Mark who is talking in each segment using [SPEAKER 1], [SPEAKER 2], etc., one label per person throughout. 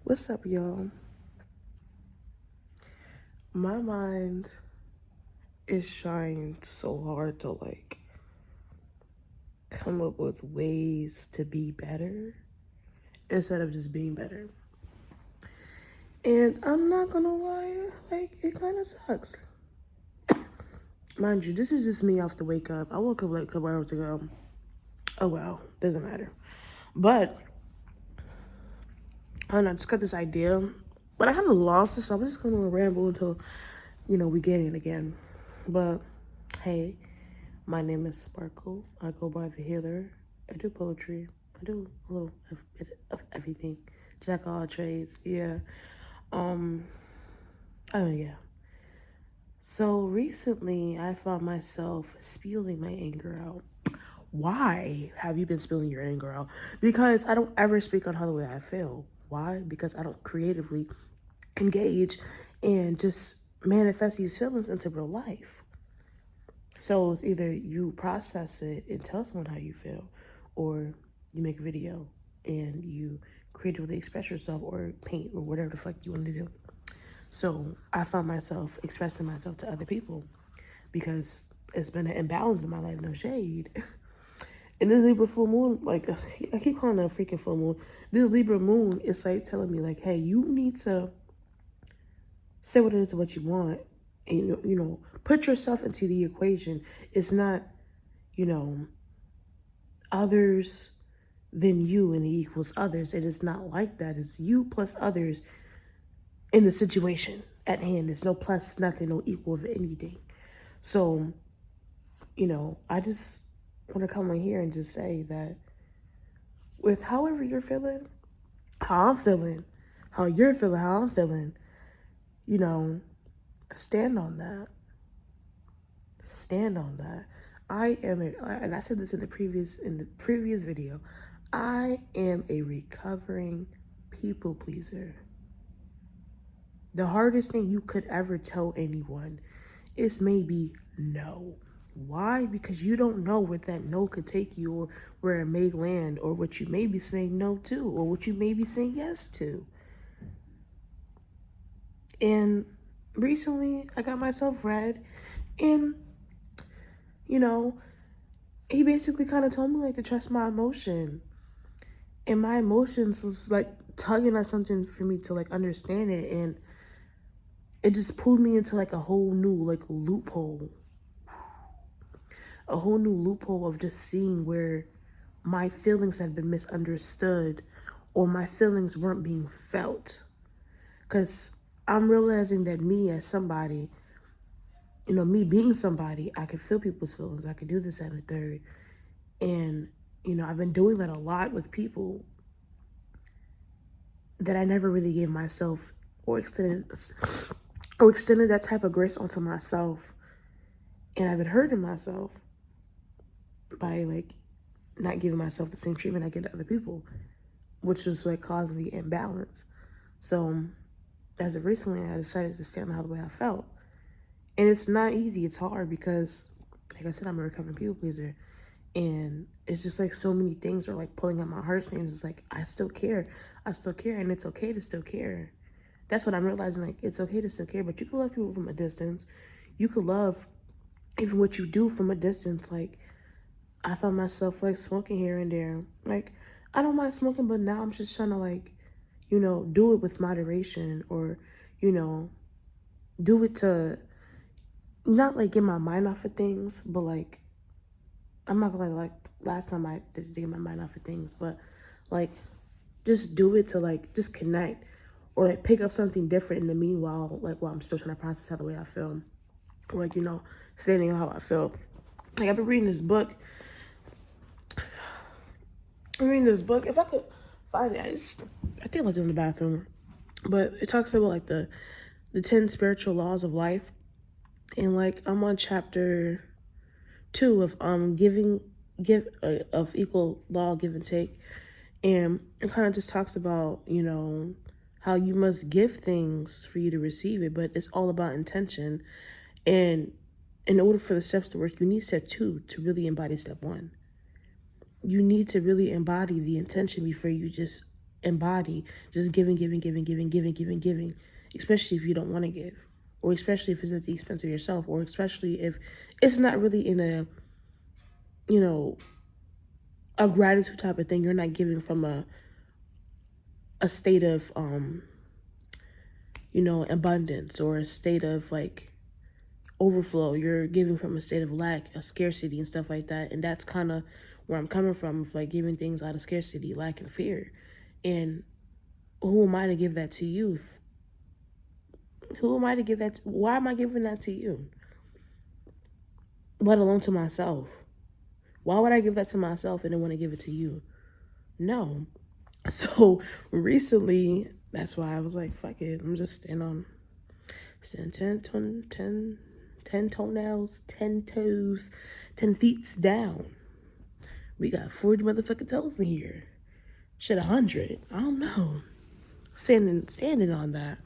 [SPEAKER 1] What's up, y'all? My mind is trying so hard to come up with ways to be better instead of just being better. And I'm not gonna lie, it kind of sucks. Mind you, this is just me off the wake up. I woke up like a couple hours ago. Oh well, doesn't matter. But I don't know, I just got this idea. But I kind of lost it, so I'm just gonna ramble until, we get it again. But hey, my name is Sparkle. I go by the Healer. I do poetry. I do a little bit of everything. Jack of all trades. Yeah. Oh yeah. So recently I found myself spilling my anger out. Why have you been spilling your anger out? Because I don't ever speak on how the way I feel. Why? Because I don't creatively engage and just manifest these feelings into real life. So it's either you process it and tell someone how you feel, or you make a video and you creatively express yourself or paint or whatever the fuck you want to do. So I found myself expressing myself to other people because it's been an imbalance in my life, no shade. And this Libra full moon, I keep calling it a freaking full moon. This Libra moon is like telling me like, hey, you need to say what it is what you want. And, put yourself into the equation. It's not, others than you and it equals others. It is not like that. It's you plus others in the situation at hand. There's no plus, nothing, no equal of anything. So, I just want to come in here and just say that with however you're feeling, how I'm feeling, how you're feeling, how I'm feeling, stand on that. Stand on that. And I said this in the previous video, I am a recovering people pleaser. The hardest thing you could ever tell anyone is maybe no. Why? Because you don't know where that no could take you, or where it may land, or what you may be saying no to, or what you may be saying yes to. And recently I got myself read, and he basically kind of told me to trust my emotion. And my emotions was tugging at something for me to understand it. And it just pulled me into a whole new loophole. A whole new loophole of just seeing where my feelings had been misunderstood or my feelings weren't being felt. Because I'm realizing that me as somebody, me being somebody, I could feel people's feelings. I could do this and the third. And, I've been doing that a lot with people that I never really gave myself or extended that type of grace onto myself. And I've been hurting myself by not giving myself the same treatment I give to other people, which is causing the imbalance. So as of recently, I decided to stand out the way I felt. And it's not easy. It's hard because, like I said, I'm a recovering people pleaser. And it's just so many things are pulling at my heartstrings. It's I still care. I still care. And it's okay to still care. That's what I'm realizing. It's okay to still care. But you can love people from a distance. You could love even what you do from a distance. I found myself smoking here and there. I don't mind smoking, but now I'm just trying to do it with moderation, or, do it to not get my mind off of things, but I'm not gonna last time I did to get my mind off of things, but just do it to just connect, or pick up something different in the meanwhile, while I'm still trying to process how the way I feel, or stating how I feel. I've been reading this book. If I could find it, I think I left it in the bathroom, but it talks about the 10 spiritual laws of life, and I'm on chapter 2 of of equal law, give and take. And it kind of just talks about, how you must give things for you to receive it, but it's all about intention. And in order for the steps to work, you need step 2 to really embody step 1. You need to really embody the intention before you just embody just giving, giving, giving, giving, giving, giving, giving, especially if you don't want to give, or especially if it's at the expense of yourself, or especially if it's not really in a, you know, a gratitude type of thing. You're not giving from a state of abundance, or a state of like overflow. You're giving from a state of lack, a scarcity and stuff like that. And that's kind of where I'm coming from, of like giving things out of scarcity, lack, and fear. And who am I to give that to you? Who am I to give that why am I giving that to you? Let alone to myself. Why would I give that to myself and then want to give it to you? No. So recently, that's why I was like, fuck it. I'm just stand 10 toenails, 10 toes, 10 feet down. We got 40 motherfucking toes in here. Shit, 100. I don't know. Standing on that.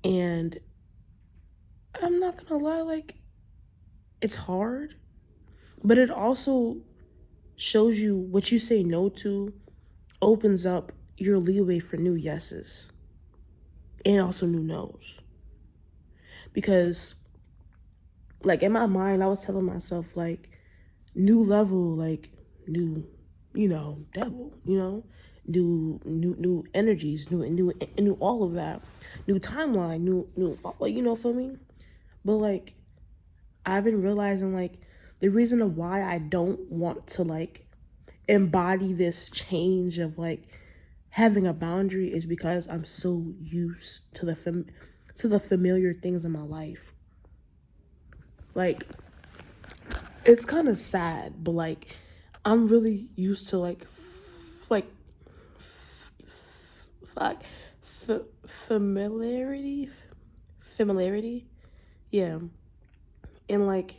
[SPEAKER 1] And I'm not gonna lie, like, it's hard, but it also shows you what you say no to opens up your leeway for new yeses and also new no's. Because, like, in my mind, I was telling myself, like, new level, like, new, devil, new energies, new all of that, new timeline, new, for me. But, like, I've been realizing, like, the reason why I don't want to, like, embody this change of, like, having a boundary is because I'm so used to the familiar things in my life. Like, it's kind of sad, but, like, I'm really used to, like, familiarity, yeah, and, like,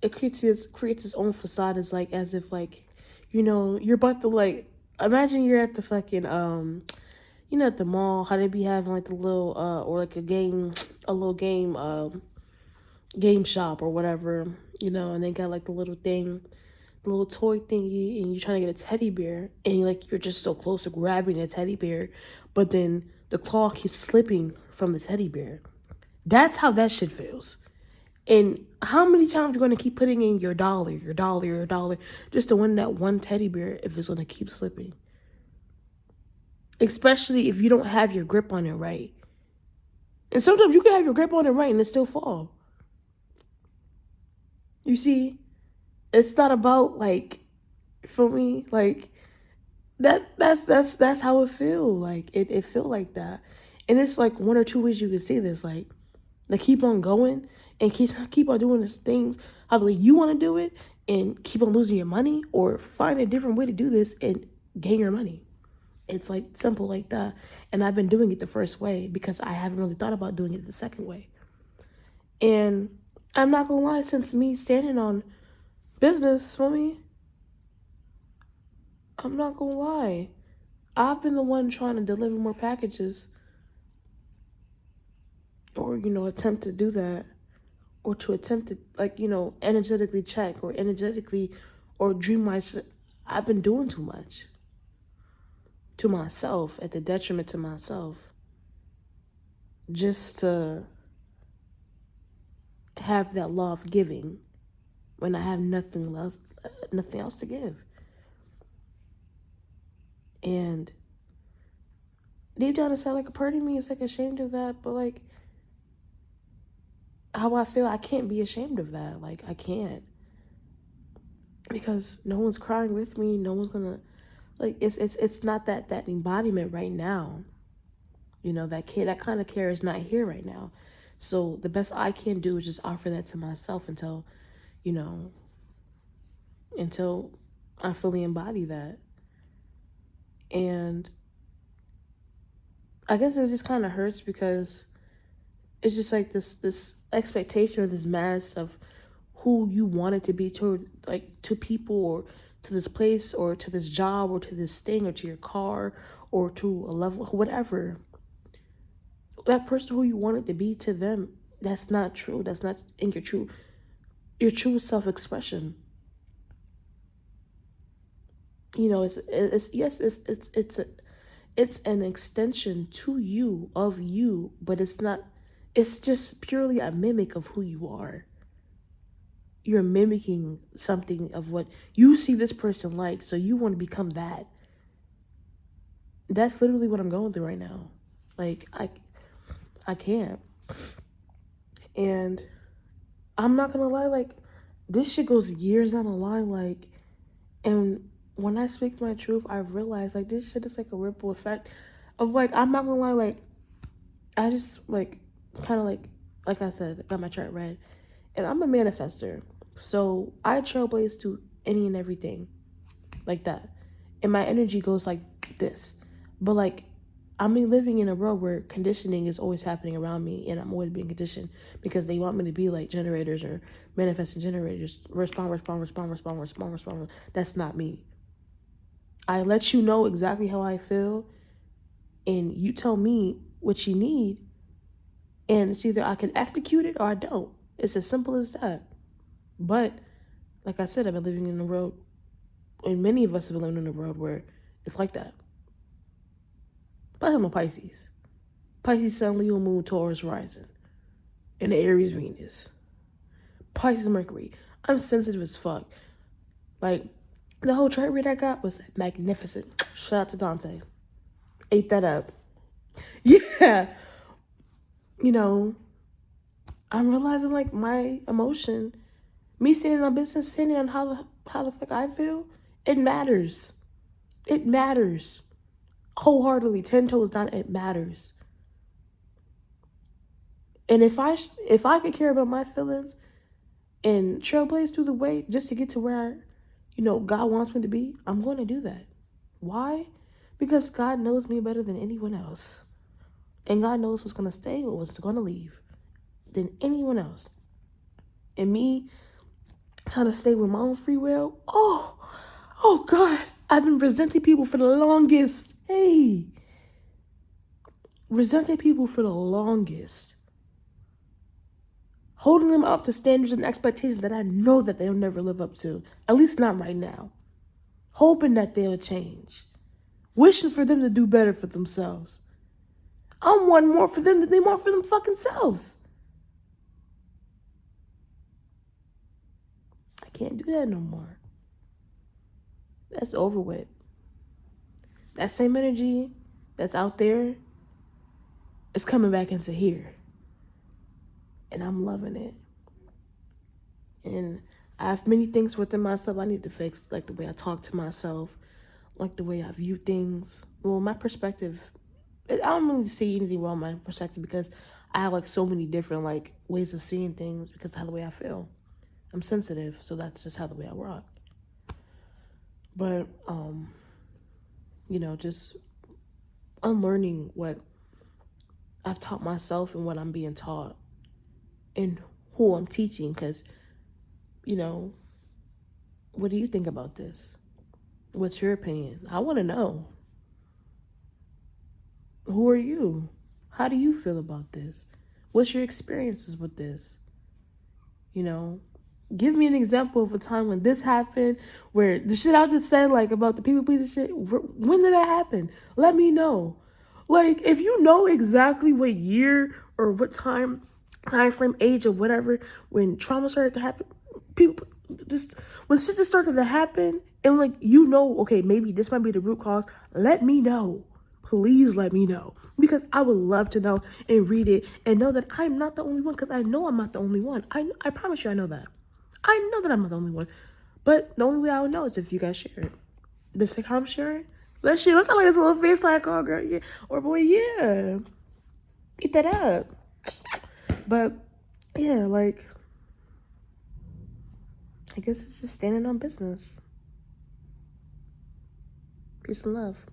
[SPEAKER 1] it creates its own facade as if, like, you're about to, like, imagine you're at the fucking at the mall, how they be having, like, the little or like a little game shop or whatever, and they got, like, the little thing, the little toy thingy, and you're trying to get a teddy bear, and you're just so close to grabbing a teddy bear, but then the claw keeps slipping from the teddy bear. That's how that shit feels. And how many times you're going to keep putting in your dollar, just to win that one teddy bear if it's going to keep slipping? Especially if you don't have your grip on it right. And sometimes you can have your grip on it right and it still fall. You see, it's not about, like, for me, like, that's how it feel. Like, it feel like that. And it's like one or two ways you can see this, like keep on going and keep on doing these things how the way you want to do it and keep on losing your money, or find a different way to do this and gain your money. It's like simple like that. And I've been doing it the first way because I haven't really thought about doing it the second way. And I'm not gonna lie, since me standing on business for me, I'm not gonna lie, I've been the one trying to deliver more packages, or attempt to do that, or to attempt to, like, energetically check, or energetically, or dream myself. I've been doing too much to myself at the detriment to myself, just to have that law of giving when I have nothing else to give. And deep down inside, like, a part of me is, like, ashamed of that, but, like, how I feel, I can't be ashamed of that. Like, I can't, because no one's crying with me. No one's gonna, like, it's not that embodiment right now. That kind of care is not here right now. So the best I can do is just offer that to myself until I fully embody that. And I guess it just kind of hurts because it's just like this expectation, or this mass of who you want it to be to people, or to this place, or to this job, or to this thing, or to your car, or to a level, whatever. That person who you want it to be to them, that's not true. That's not in your true self-expression. It's It's an extension to you, of you, but it's not, it's just purely a mimic of who you are. You're mimicking something of what you see this person like, so you want to become that. That's literally what I'm going through right now. Like, I can't. And I'm not gonna lie, like, this shit goes years down the line, like, and when I speak my truth, I realize, like, this shit is like a ripple effect of, like, I'm not gonna lie, like, I just, like, kind of like I said, got my chart read, and I'm a manifester, so I trailblaze to any and everything, like that, and my energy goes like this, but, like, I'm living in a world where conditioning is always happening around me, and I'm always being conditioned because they want me to be like generators or manifesting generators. Respond, respond, respond, respond, respond, respond. That's not me. I let you know exactly how I feel, and you tell me what you need, and it's either I can execute it or I don't. It's as simple as that. But, like I said, I've been living in a world, and many of us have been living in a world where it's like that. But I'm a Pisces. Pisces Sun, Leo Moon, Taurus rising. And the Aries Venus. Pisces Mercury. I'm sensitive as fuck. Like, the whole chart read I got was magnificent. Shout out to Dante. Ate that up. Yeah. You know, I'm realizing, like, my emotion, me standing on business, standing on how the fuck I feel, it matters. It matters. Wholeheartedly, 10 toes down, it matters. And if I could care about my feelings and trailblaze through the way just to get to where, God wants me to be, I'm going to do that. Why? Because God knows me better than anyone else. And God knows what's going to stay or what's going to leave than anyone else. And me trying to stay with my own free will, oh God, I've been resenting people for the longest. Hey, resenting people for the longest. Holding them up to standards and expectations that I know that they'll never live up to. At least not right now. Hoping that they'll change. Wishing for them to do better for themselves. I'm wanting more for them than they want for them fucking selves. I can't do that no more. That's over with. That same energy that's out there is coming back into here. And I'm loving it. And I have many things within myself I need to fix, like the way I talk to myself, like the way I view things. Well, my perspective, I don't really see anything wrong with my perspective because I have, like, so many different, like, ways of seeing things because of how the way I feel. I'm sensitive, so that's just how the way I rock. But, just unlearning what I've taught myself and what I'm being taught and who I'm teaching, because, what do you think about this? What's your opinion? I want to know. Who are you? How do you feel about this? What's your experiences with this? Give me an example of a time when this happened, where the shit I just said, like, about the people pleasing shit, when did that happen? Let me know. Like, if you know exactly what year or what time frame, age, or whatever, when trauma started to happen, people just, when shit just started to happen, and, like, okay, maybe this might be the root cause, let me know. Please let me know, because I would love to know and read it and know that I'm not the only one, because I know I'm not the only one. I promise you I know that. I know that I'm not the only one. But the only way I would know is if you guys share it. Just like how I'm sharing. Let's share. Let's have, like, this little face like, oh, girl, yeah. Or, boy, yeah. Eat that up. But, yeah, like, I guess it's just standing on business. Peace and love.